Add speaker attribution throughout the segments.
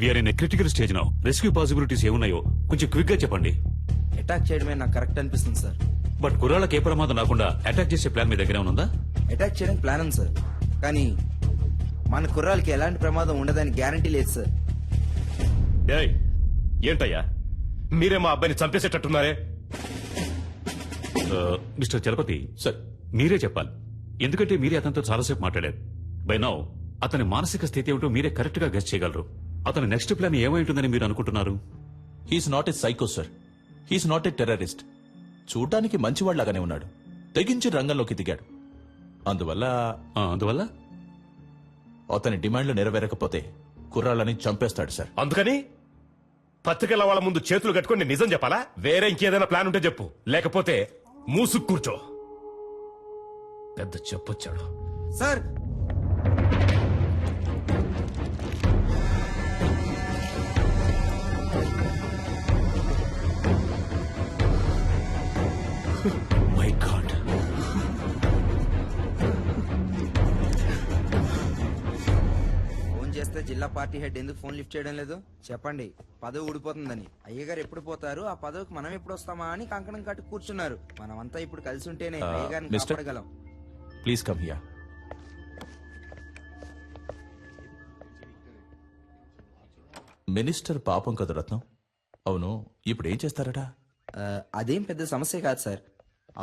Speaker 1: We are in critical stage now. Rescue possibilities ఏమున్నాయో కొంచెం quick గా చెప్పండి.
Speaker 2: అటాక్ చేయడమే నాకు కరెక్ట్ అనిపిస్తుంది సార్.
Speaker 1: బట్ కుర్రాళ్ళకి ఏ ప్రమాదం రాకుండా అటాక్ చేసే ప్లాన్ మీ దగ్గర ఉందా?
Speaker 2: అటాక్ చేయడానికి ప్లాన్ ఉంది సార్, కానీ మన కుర్రాలకి ఎలాంటి ప్రమాదం ఉండదని గ్యారంటీ లేదు సార్.
Speaker 3: ఏయ్, ఏంటయ్యా మీరే మా అబ్బాయిని చంపేసేటట్టున్నారే?
Speaker 1: మిస్టర్ చలపతి
Speaker 3: సార్,
Speaker 1: మీరే చెప్పాలి, ఎందుకంటే మీరే అతనితో చాలాసేపు మాట్లాడారు. బై నౌ అతని మానసిక స్థితి ఏమిటో మీరే కరెక్ట్ గా గెస్ చేయగలరు. అతని నెక్స్ట్ ప్లాన్ ఏమై ఉంటుందని మీరు అనుకుంటున్నారు?
Speaker 4: He's not a psycho sir, he's not a terrorist. చూడటానికి మంచివాళ్లాగానే ఉన్నాడు, తెగించి రంగంలోకి దిగాడు.
Speaker 1: అందువల్ల
Speaker 4: అతని డిమాండ్లు నెరవేరకపోతే కుర్రాళ్ళని చంపేస్తాడు సార్.
Speaker 3: అందుకని పత్రికల వాళ్ళ ముందు చేతులు కట్టుకొని నిజం చెప్పాలా? వేరే ఇంకేదైనా ప్లాన్ ఉంటే చెప్పు, లేకపోతే మూసుకు కూర్చో. పెద్ద చెప్పొచ్చాడు
Speaker 2: సార్.
Speaker 1: మై గాడ్,
Speaker 2: ఫోన్ చేస్తే జిల్లా పార్టీ హెడ్ ఎందుకు ఫోన్ లిఫ్ట్ చేయడం లేదు చెప్పండి. పదవి ఊడిపోతుందని. అయ్యగారు ఎప్పుడు పోతారు, ఆ పదవికి మనం ఎప్పుడు వస్తామా అని కంకణం కట్టి కూర్చున్నారు. మనమంతా ఇప్పుడు కలిసి ఉంటేనే అయ్యగారిని
Speaker 4: మిస్టర్,
Speaker 2: కాపాడగలం.
Speaker 4: Please come here. మినిస్టర్ పాపం కదా రత్నం. అవును, ఇప్పుడు ఏం చేస్తారట?
Speaker 2: అదేం పెద్ద సమస్య కాదు సార్.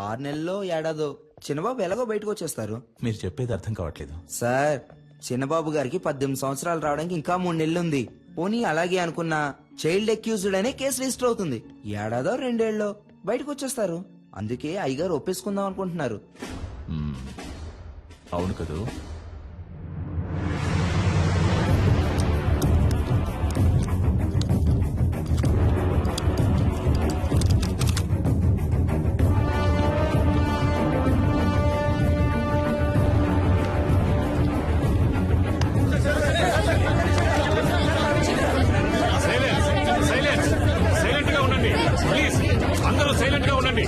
Speaker 2: 6 నెలల్లో ఏడాదో చిన్నబాబు ఎలాగో బయటకు వచ్చేస్తారు.
Speaker 4: మీరు చెప్పేది అర్థం కావట్లేదు
Speaker 2: సార్. చిన్నబాబు గారికి 18 సంవత్సరాలు రావడానికి ఇంకా 3 నెలలుంది. పోనీ అలాగే అనుకున్నా చైల్డ్ అక్యూజ్డ్ అనే కేసు రిజిస్టర్ అవుతుంది. ఏడాదో 2 ఏళ్ళలో బయటకు వచ్చేస్తారు. అందుకే అయ్యగారు ఒప్పేసుకుందాం అనుకుంటున్నారు.
Speaker 4: అవును కదూ?
Speaker 1: సైలెంట్ గా ఉండండి ప్లీజ్. అందరూ సైలెంట్ గా ఉండండి.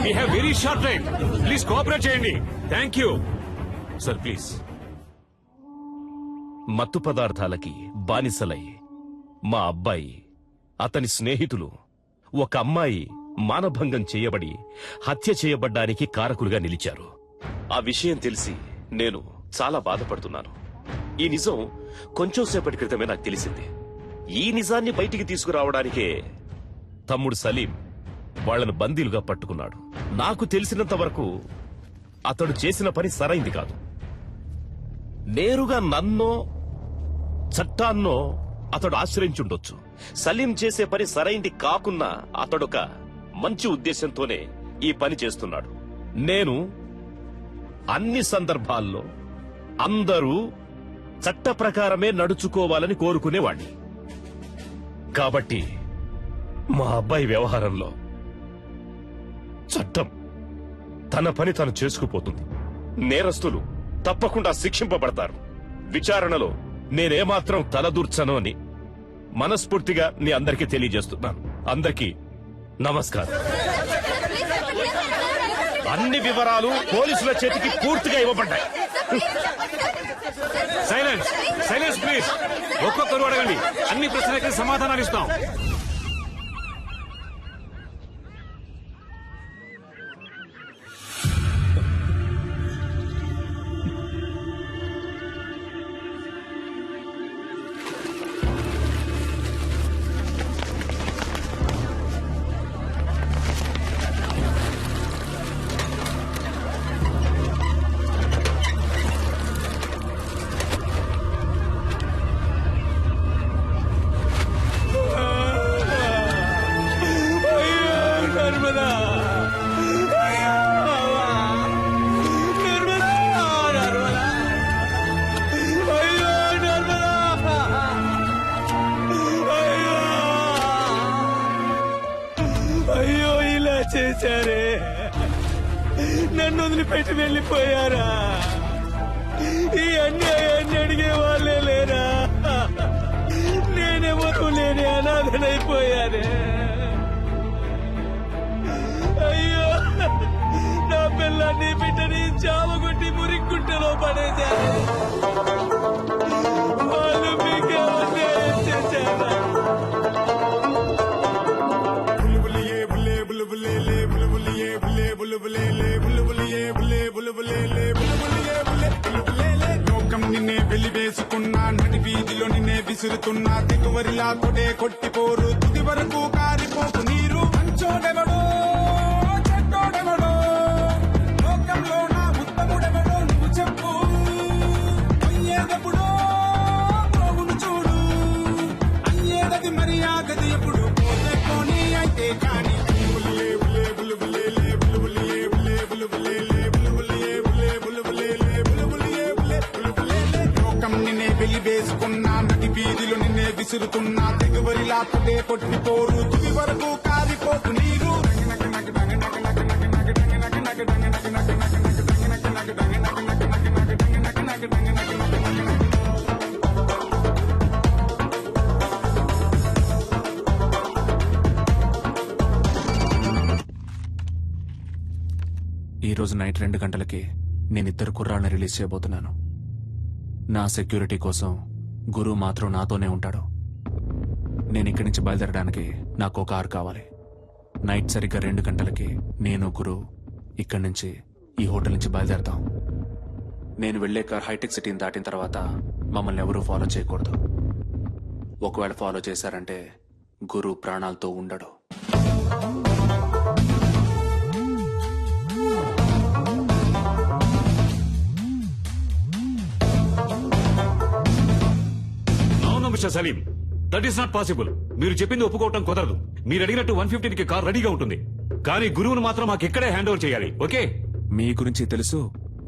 Speaker 1: We have very short time. Please cooperate చేయండి. Thank you sir. ప్లీజ్.
Speaker 3: మత్తు పదార్థాలకి బానిసలై మా అబ్బాయి, అతని స్నేహితులు, ఒక అమ్మాయి మానభంగం చేయబడి హత్య చేయబడ్డానికి కారకులుగా నిలిచారు. ఆ విషయం తెలిసి నేను చాలా బాధపడుతున్నాను. ఈ నిజం కొంచెం సేపటి క్రితమే నాకు తెలిసింది. ఈ నిజాన్ని బయటికి తీసుకురావడానికే తమ్ముడు సలీం వాళ్లను బందీలుగా పట్టుకున్నాడు. నాకు తెలిసినంత వరకు అతడు చేసిన పని సరైంది కాదు. నేరుగా నన్నో చట్టాన్నో అతడు ఆశ్రయించుండొచ్చు. సలీం చేసే పని సరైంది కాకున్నా అతడొక మంచి ఉద్దేశంతోనే ఈ పని చేస్తున్నాడు. నేను అన్ని సందర్భాల్లో అందరూ చట్ట ప్రకారమే నడుచుకోవాలని కోరుకునేవాణ్ణి. కాబట్టి మా అబ్బాయి వ్యవహారంలో చట్టం తన పని తను చేసుకుపోతుంది. నేరస్తులు తప్పకుండా శిక్షింపబడతారు. విచారణలో నేనేమాత్రం తలదూర్చను అని మనస్ఫూర్తిగా మీ అందరికీ తెలియజేస్తున్నాను. అందరికీ నమస్కారం. అన్ని వివరాలు పోలీసుల చేతికి పూర్తిగా ఇవ్వబడ్డాయి.
Speaker 1: Silence, silence please. ఒక్కొక్కరు అడగండి, అన్ని ప్రశ్నలకి సమాధానాలు ఇస్తాం.
Speaker 5: చేశారే, నన్ను వదిలిపెట్టి వెళ్ళిపోయారా? ఈ అన్యాయాన్ని అడిగే వాళ్ళే లేరా? నేనెవరూ లేని అనాథనైపోయానే. అయ్యో, నా పిల్లాన్ని బిడ్డని చావగొట్టి మురిక్కుంటలో పడేశారు. వాళ్ళు మీకే
Speaker 6: విసురుతున్నా దిగువరిలా తొడే కొట్టిపోరు తుది వరకు కారిపోకు నీరు మంచోడెవడో చెడ్డోడెవడో లోకంలో నా ఉత్తముడెవడో నువ్వు చెప్పు అయ్యేదెప్పుడో పోవును చూడు అయ్యేదది మర్యాదది ఎప్పుడు పోతే పోనీ అయితే కాని లోకం నిన్నే వెలివేసుకున్నా నది వీధిలో నిన్నే విసురుతున్నా తెగువరిలా తొడే కొట్టిపోరు తుది వరకు కారిపోకు నీరు
Speaker 7: ఈ రోజు నైట్ 2 గంటలకి నేను 2 కుర్రాళ్ళని రిలీజ్ చేయబోతున్నాను. నా సెక్యూరిటీ కోసం గురు మాత్రం నాతోనే ఉంటాడు. నేను ఇక్కడి నుంచి బయలుదేరడానికి నాకు ఒక కారు కావాలి. నైట్ సరిగ్గా 2 గంటలకి నేను గురు ఇక్కడి నుంచి ఈ హోటల్ నుంచి బయలుదేరతాం. నేను వెళ్లే కార్ హైటెక్ సిటీని దాటిన తర్వాత మమ్మల్ని ఎవరూ ఫాలో చేయకూడదు. ఒకవేళ ఫాలో చేశారంటే గురు ప్రాణాలతో ఉండడు.
Speaker 1: అవును mister Salim, that is not possible. మీరు చెప్పింది ఒప్పుకోవటం కుదరదు. మీరు అడిగినట్టు 150కి కార్ రెడీగా ఉంటుంది, కానీ గురువును మాత్రం మాకు ఇక్కడే హ్యాండ్ ఓవర్ చేయాలి. ఓకే?
Speaker 7: మీ గురించి తెలుసు,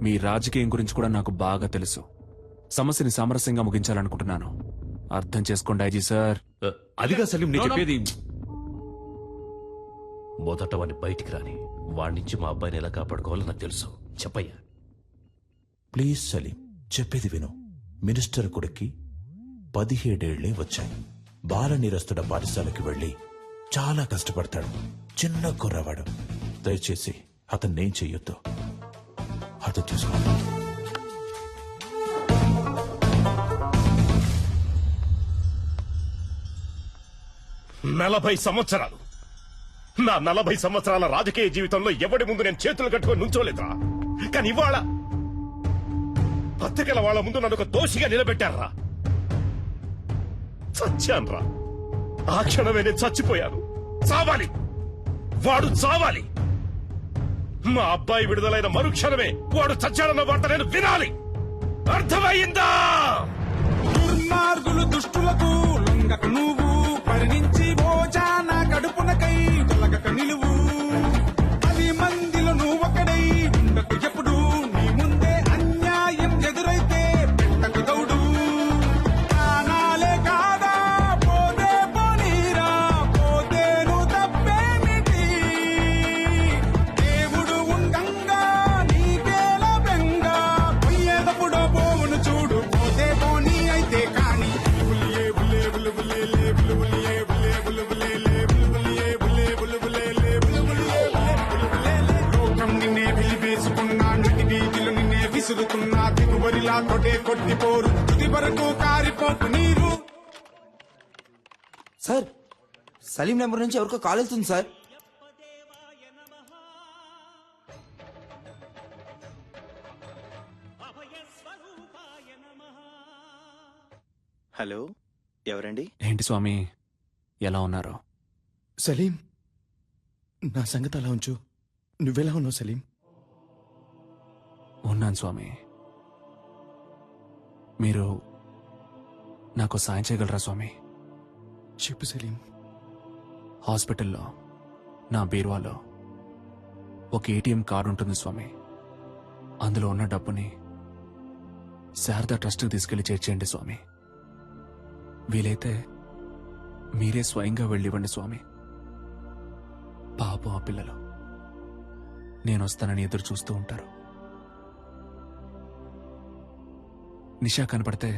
Speaker 7: మీ రాజకీయం గురించి కూడా నాకు బాగా తెలుసు. సమస్యని సామరస్యంగా ముగించాలనుకుంటున్నాను. అర్థం చేసుకోండి ఐజీ సార్.
Speaker 1: అదిగా సలీం నేను చెప్పేది.
Speaker 3: మొదట వాడిని బయటికి రాని, వాడి నుంచి మా అబ్బాయిని ఎలా కాపాడుకోవాలో నాకు తెలుసు. చెప్పయ్యా.
Speaker 4: ప్లీజ్ సలీం, చెప్పేది విను. మినిస్టర్ కొడుక్కి 17 ఏళ్లే వచ్చాయి. బాల నిరస్తుడ పాఠశాలకి వెళ్లి చాలా కష్టపడతాడు. చిన్న కుర్రవాడు. దయచేసి అతన్నేం చెయ్యొద్దు. అర్థం చేసుకో.
Speaker 3: 40 సంవత్సరాలు, నా 40 సంవత్సరాల రాజకీయ జీవితంలో ఎవడి ముందు నేను చేతులు కట్టుకొని నుంచోలేదురా. కానీ ఇవాళ పత్రికల వాళ్ళ ముందు నన్ను ఒక దోషిగా నిలబెట్టారా. చచ్చాన్రా. ఆ క్షణమే నేను చచ్చిపోయాను. చావాలి, వాడు చావాలి. మా అబ్బాయి విడుదలైన మరుక్షణమే వాడు చచ్చాడన్న వార్త నేను వినాలి. అర్థమైందా?
Speaker 6: దుర్మార్గులు దుష్టులకు లొంగక నువ్వు పరిణించి భోజన కడుపునకై తొలగక నిలువు. 10 మందిలో నువ్వొకడై ఉండకు ఎప్పుడు. నీ ముందే అన్యాయం ఎదురైతే పెట్టకు తౌడు. ప్రాణాలే కాదా పోతే పోనీరా, పోతేను తప్పేమిటి. దేవుడు ఉండంగా నీకేల బెంగా, పోయేటప్పుడో పోవును చూడు. పోతే పోనీ అయితే కాని లోకం నిన్నే వెలివేసుకున్నా నటి వీధిలో నిన్నే విసురుతున్నా దిగువరిలా తొడే కొట్టిపోరు తుది వరకు కారిపోకు నీరు.
Speaker 2: సార్, సలీం నెంబర్ నుంచి ఎవరికో కాల్ వెళ్తుంది సార్.
Speaker 8: హలో, ఎవరండి?
Speaker 7: ఏంటి స్వామి, ఎలా ఉన్నారు?
Speaker 8: సలీం, నా సంగతి అలా ఉంచు. నువ్వెలా ఉన్నావు సలీం?
Speaker 7: ఉన్నాను స్వామి. మీరు నాకు సాయం చేయగలరా స్వామి?
Speaker 8: చెప్పు సలీం.
Speaker 7: హాస్పిటల్లో నా బీరువాలో ఒక ఏటీఎం కార్డు ఉంటుంది స్వామి. అందులో ఉన్న డబ్బుని శారదా ట్రస్ట్కి తీసుకెళ్లి చేర్చేయండి స్వామి. వీలైతే మీరే స్వయంగా వెళ్ళివ్వండి స్వామి. పాపం ఆ పిల్లలు నేను వస్తానని ఎదురు చూస్తూ ఉంటారు. నిషా కనపడితే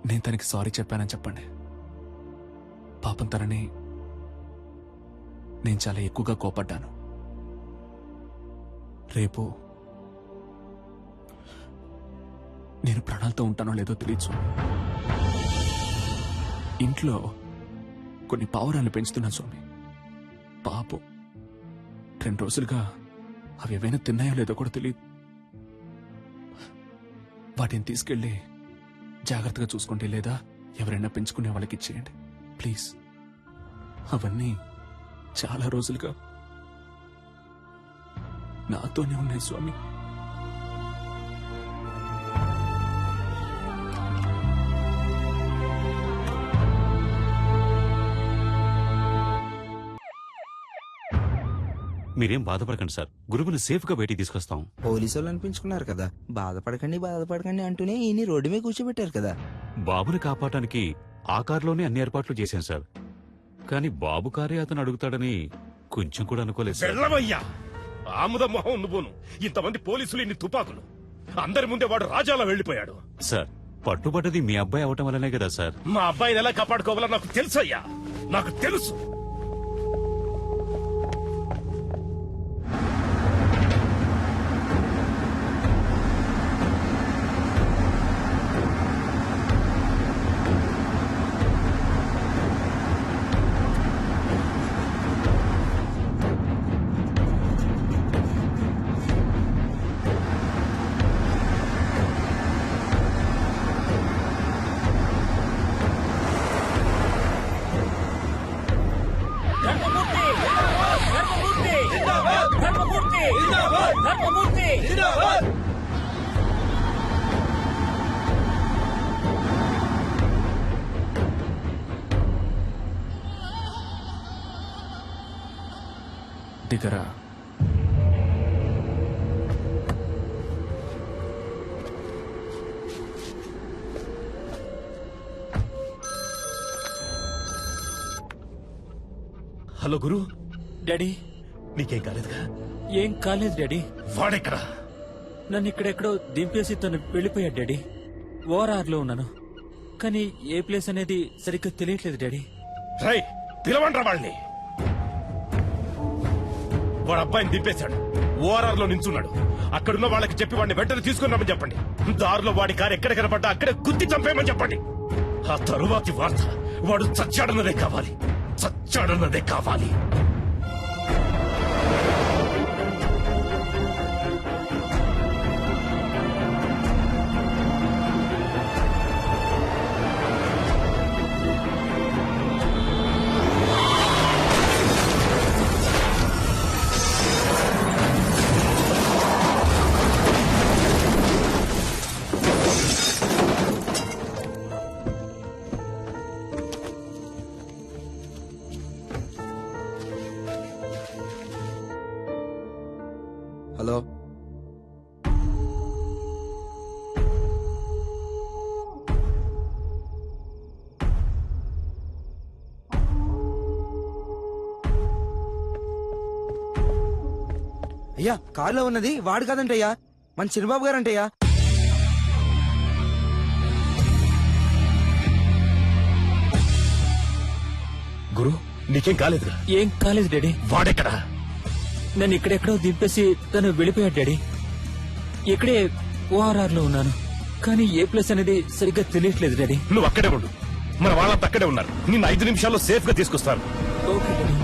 Speaker 7: నేను తనకి సారీ చెప్పానని చెప్పండి. పాపం తనని నేను చాలా ఎక్కువగా కోపడ్డాను. రేపు నేను ప్రాణాలతో ఉంటానో లేదో తెలియదు స్వామి. ఇంట్లో కొన్ని పావురాలు పెంచుతున్నాను స్వామి. పాపం 2 రోజులుగా అవి ఏవైనా తిన్నాయో లేదో కూడా తెలియదు. వాటిని తీసుకెళ్లి జాగ్రత్తగా చూసుకోండి, లేదా ఎవరైనా పెంచుకునే వాళ్ళకి ఇచ్చేయండి ప్లీజ్. అవన్నీ చాలా రోజులుగా నాతోనే ఉన్నాయి స్వామి.
Speaker 1: మీరేం బాధపడకండి సార్, గురువుని సేఫ్ గా బయటికి తీసుకొస్తాం.
Speaker 2: పోలీసు వాళ్ళు అనిపించుకున్నారు కదా, బాధపడకండి అంటూనే ఈయన్ని రోడ్డు మీద కూర్చోబెట్టారు కదా.
Speaker 1: బాబుని కాపాడటానికి ఆ కారులోనే అన్ని ఏర్పాట్లు చేశాం సార్. కానీ బాబు కారే అతను అడుగుతాడని కొంచెం కూడా అనుకోలేదు సార్.
Speaker 3: వెళ్ళవయ్యా ఆముద మొహం నువ్వును. ఇంతమంది పోలీసులు, ఇన్ని తుపాకులు, అందరి ముందే వాడు రాజాలా వెళ్లిపోయాడు.
Speaker 1: సార్, పట్టుబడ్డది మీ అబ్బాయి అవటం వల్లనే కదా సార్.
Speaker 3: మా అబ్బాయిని ఎలా కాపాడుకోవాలో నాకు తెలుసయ్యా, నాకు తెలుసు.
Speaker 7: దిగరా.
Speaker 3: హలో గురు,
Speaker 5: డాడీ
Speaker 3: నీకేం కాలేదుగా?
Speaker 5: ఏం కాలేదు డాడీ.
Speaker 3: వాడెక్కడా?
Speaker 5: నన్ను ఇక్కడెక్కడో దింపేసి తను వెళ్ళిపోయాడు డాడీ. ఓఆర్ఆర్ లో ఉన్నాను, కానీ ఏ ప్లేస్ అనేది సరిగ్గా తెలియట్లేదు డాడీ.
Speaker 3: రై పిలవండ్రా వాళ్ళని. వాడు అబ్బాయిని దింపేశాడు, ఓఆర్ఆర్ లో నించున్నాడు. అక్కడున్న వాళ్ళకి చెప్పి వాడిని వెంటనే తీసుకున్నామని చెప్పండి. దారిలో వాడి కారు ఎక్కడ కనపడ్డా అక్కడే గుద్ది చంపేయమని చెప్పండి. ఆ తరువాతి వార్త వాడు చచ్చాడన్నదే కావాలి, చచ్చాడన్నదే కావాలి.
Speaker 2: హలో, అయ్యా కారులో ఉన్నది వాడు కాదంటయ్యా, మన చిన్నబాబు గారంటయ్యా.
Speaker 3: గురు, నీకేం కాలేదుగా?
Speaker 5: ఏం కాలేదు డాడీ.
Speaker 3: వాడెక్కడా?
Speaker 5: నన్ను ఇక్కడెక్కడో దింపేసి తను వెళ్ళిపోయాడు డాడీ. ఇక్కడే ఓఆర్ఆర్ లో ఉన్నాను, కానీ ఏ ప్లేస్ అనేది సరిగ్గా తెలియట్లేదు డాడీ.
Speaker 3: నువ్వు అక్కడే ఉండు, మన వాళ్ళంతా అక్కడే ఉన్నారు. నిన్ను 5 నిమిషాల్లో సేఫ్ గా తీసుకొస్తాను.
Speaker 5: Okay daddy.